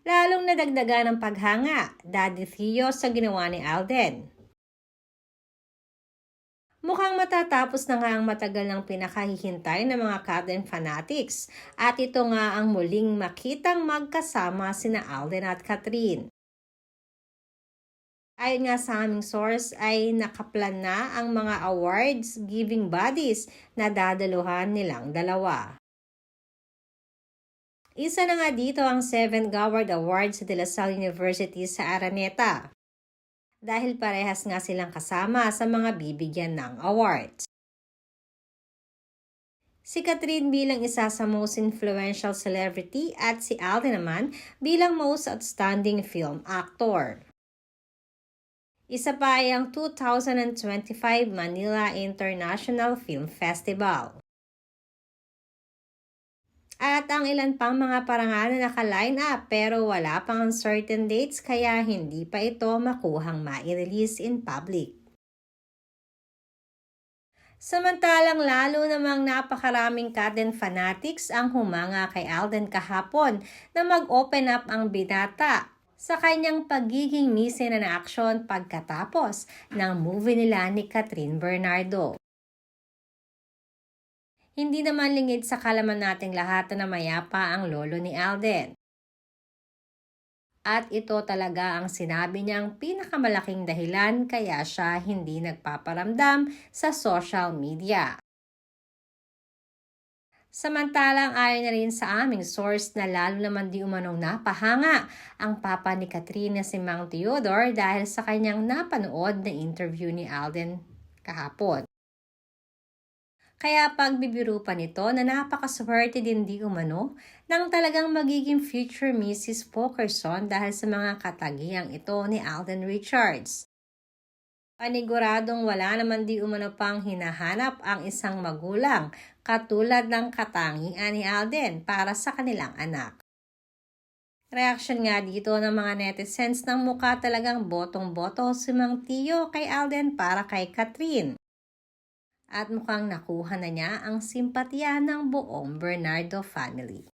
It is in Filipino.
lalong nadagdagan ng paghanga, Daddy Theo, sa ginawa ni Alden. Mukhang matatapos na nga ang matagal ng pinakahihintay ng mga Alden fanatics at ito nga ang muling makitang magkasama sina Alden at Catherine. Ayon nga sa aming source ay nakaplan na ang mga awards giving bodies na dadaluhan nilang dalawa. Isa na nga dito ang 7th Goward Award sa De La Salle University sa Araneta. Dahil parehas nga silang kasama sa mga bibigyan ng awards. Si Catherine bilang isa sa most influential celebrity at si Alden naman bilang most outstanding film actor. Isa pa ay ang 2025 Manila International Film Festival. At ang ilan pang mga parangal na naka-line up pero wala pang certain dates kaya hindi pa ito makuhang ma-release in public. Samantalang lalo namang napakaraming Alden fanatics ang humanga kay Alden kahapon na mag-open up ang binata sa kanyang pagiging mise na aksyon pagkatapos ng movie nila ni Catherine Bernardo. Hindi naman lingid sa kalaman nating lahat na mayapa ang lolo ni Alden. At ito talaga ang sinabi niyang pinakamalaking dahilan kaya siya hindi nagpaparamdam sa social media. Samantalang ayon na rin sa aming source na lalo naman di umanong napahanga ang papa ni Catherine na si Mang Theodore dahil sa kanyang napanood na interview ni Alden kahapon. Kaya pagbibiro pa nito na napakaswerte din di umano nang talagang magiging future Mrs. Pokerson dahil sa mga katagiang ito ni Alden Richards. Paniguradong wala naman di umano pang hinahanap ang isang magulang katulad ng katangian ni Alden para sa kanilang anak. Reaksyon nga dito ng mga netizens ng mukha talagang botong-boto si Mang Tio kay Alden para kay Catherine. At mukhang nakuha na niya ang simpatya ng buong Bernardo family.